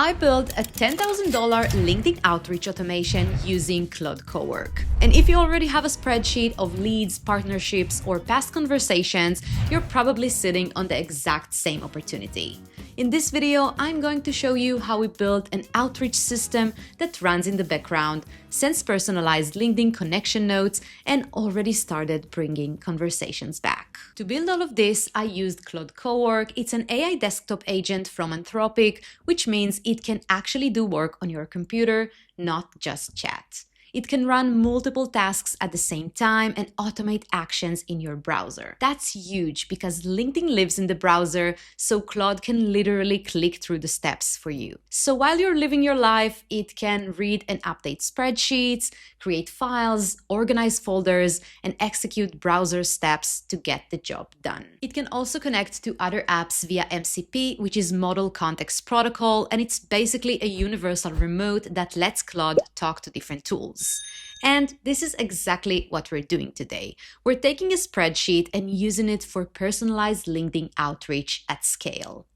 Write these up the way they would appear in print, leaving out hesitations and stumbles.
I built a $10,000 LinkedIn outreach automation using Claude Cowork. And if you already have a spreadsheet of leads, partnerships, or past conversations, you're probably sitting on the exact same opportunity. In this video, I'm going to show you how we built an outreach system that runs in the background, sends personalized LinkedIn connection notes, and already started bringing conversations back. To build all of this, I used Claude Cowork. It's an AI desktop agent from Anthropic, which means it can actually do work on your computer, not just chat. It can run multiple tasks at the same time and automate actions in your browser. That's huge because LinkedIn lives in the browser, so Claude can literally click through the steps for you. So while you're living your life, it can read and update spreadsheets, create files, organize folders, and execute browser steps to get the job done. It can also connect to other apps via MCP, which is Model Context Protocol, and it's basically a universal remote that lets Claude talk to different tools. And this is exactly what we're doing today. We're taking a spreadsheet and using it for personalized LinkedIn outreach at scale.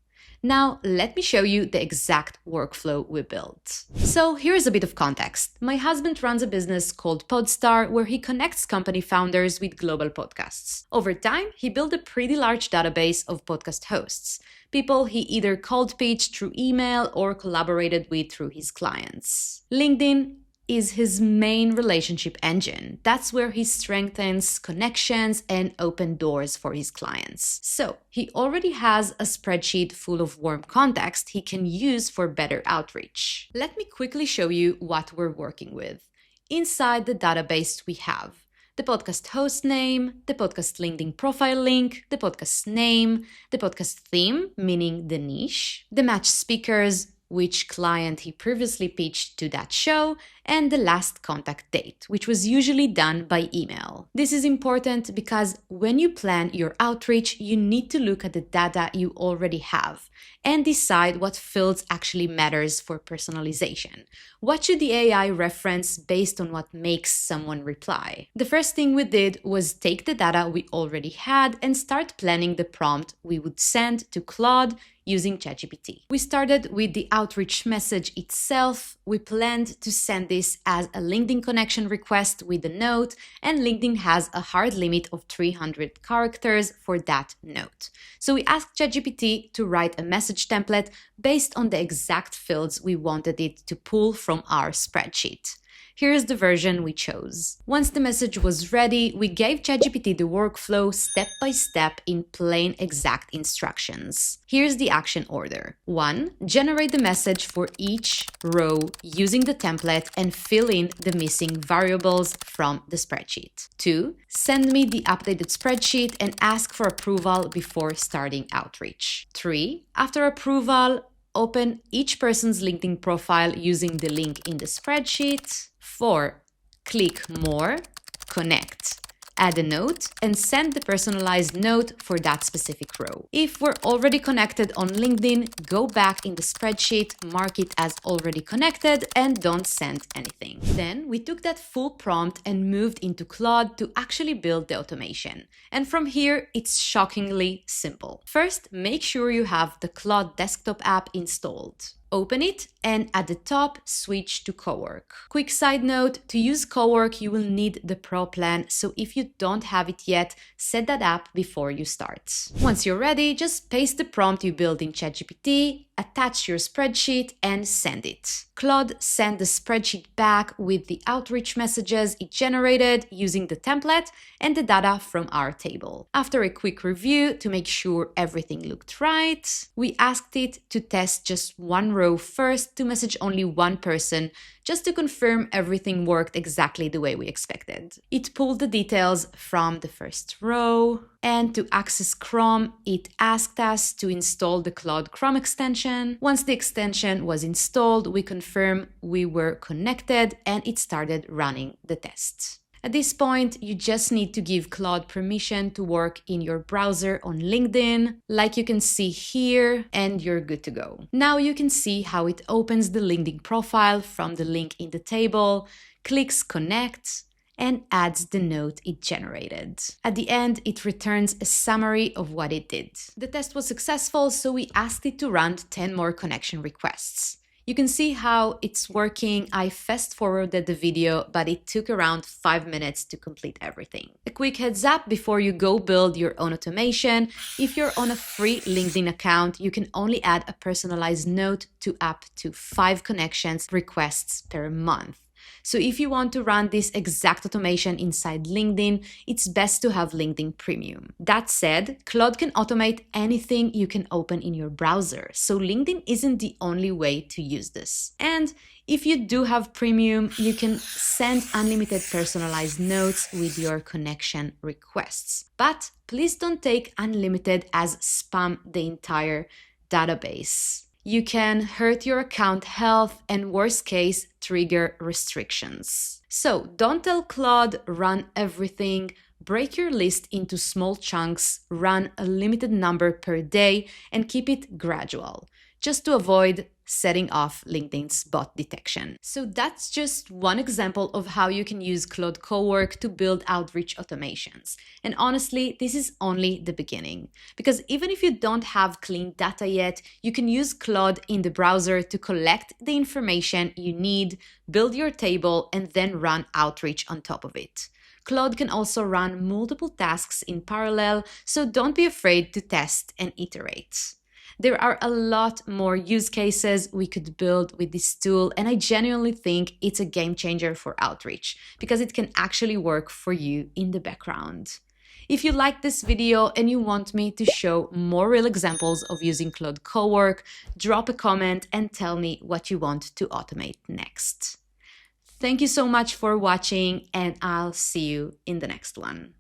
Now, let me show you the exact workflow we built. So here's a bit of context. My husband runs a business called PodStar, where he connects company founders with global podcasts. Over time, he built a pretty large database of podcast hosts, people he either cold pitched through email or collaborated with through his clients. LinkedIn is his main relationship engine. That's where he strengthens connections and open doors for his clients. So he already has a spreadsheet full of warm context he can use for better outreach. Let me quickly show you what we're working with. Inside the database, we have the podcast host name, the podcast LinkedIn profile link, the podcast name, the podcast theme, meaning the niche, the match speakers, which client he previously pitched to that show, and the last contact date, which was usually done by email. This is important because when you plan your outreach, you need to look at the data you already have and decide what fields actually matters for personalization. What should the AI reference based on what makes someone reply? The first thing we did was take the data we already had and start planning the prompt we would send to Claude using ChatGPT. We started with the outreach message itself. We planned to send this as a LinkedIn connection request with a note, and LinkedIn has a hard limit of 300 characters for that note. So we asked ChatGPT to write a message template based on the exact fields we wanted it to pull from our spreadsheet. Here's the version we chose. Once the message was ready, we gave ChatGPT the workflow step by step in plain exact instructions. Here's the action order. 1. Generate the message for each row using the template and fill in the missing variables from the spreadsheet. 2. Send me the updated spreadsheet and ask for approval before starting outreach. 3. After approval, open each person's LinkedIn profile using the link in the spreadsheet. 4. Click More, Connect. Add a note and send the personalized note for that specific row. If we're already connected on LinkedIn, go back in the spreadsheet, mark it as already connected, and don't send anything. Then we took that full prompt and moved into Claude to actually build the automation. And from here, it's shockingly simple. First, make sure you have the Claude desktop app installed. Open it and at the top, switch to Cowork. Quick side note, to use Cowork, you will need the Pro plan, so if you don't have it yet, set that up before you start. Once you're ready, just paste the prompt you built in ChatGPT, attach your spreadsheet, and send it. Claude sent the spreadsheet back with the outreach messages it generated using the template and the data from our table. After a quick review to make sure everything looked right, we asked it to test just one row first to message only one person, just to confirm everything worked exactly the way we expected. It pulled the details from the first row, and to access Chrome, it asked us to install the Claude Chrome extension. Once the extension was installed, we confirmed we were connected, and it started running the test. At this point, you just need to give Claude permission to work in your browser on LinkedIn, like you can see here, and you're good to go. Now you can see how it opens the LinkedIn profile from the link in the table, clicks connect, and adds the note it generated. At the end, it returns a summary of what it did. The test was successful, so we asked it to run 10 more connection requests. You can see how it's working. I fast forwarded the video, but it took around 5 minutes to complete everything. A quick heads up before you go build your own automation. If you're on a free LinkedIn account, you can only add a personalized note to up to 5 connections requests per month. So if you want to run this exact automation inside LinkedIn, it's best to have LinkedIn Premium. That said, Claude can automate anything you can open in your browser, so LinkedIn isn't the only way to use this. And if you do have Premium, you can send unlimited personalized notes with your connection requests. But please don't take unlimited as spam the entire database. You can hurt your account health and, worst case, trigger restrictions. So don't tell Claude, run everything. Break your list into small chunks, run a limited number per day, and keep it gradual, just to avoid setting off LinkedIn's bot detection. So that's just one example of how you can use Claude Cowork to build outreach automations. And honestly, this is only the beginning, because even if you don't have clean data yet, you can use Claude in the browser to collect the information you need, build your table, and then run outreach on top of it. Claude can also run multiple tasks in parallel, so don't be afraid to test and iterate. There are a lot more use cases we could build with this tool, and I genuinely think it's a game changer for outreach because it can actually work for you in the background. If you like this video and you want me to show more real examples of using Claude Cowork, drop a comment and tell me what you want to automate next. Thank you so much for watching, and I'll see you in the next one.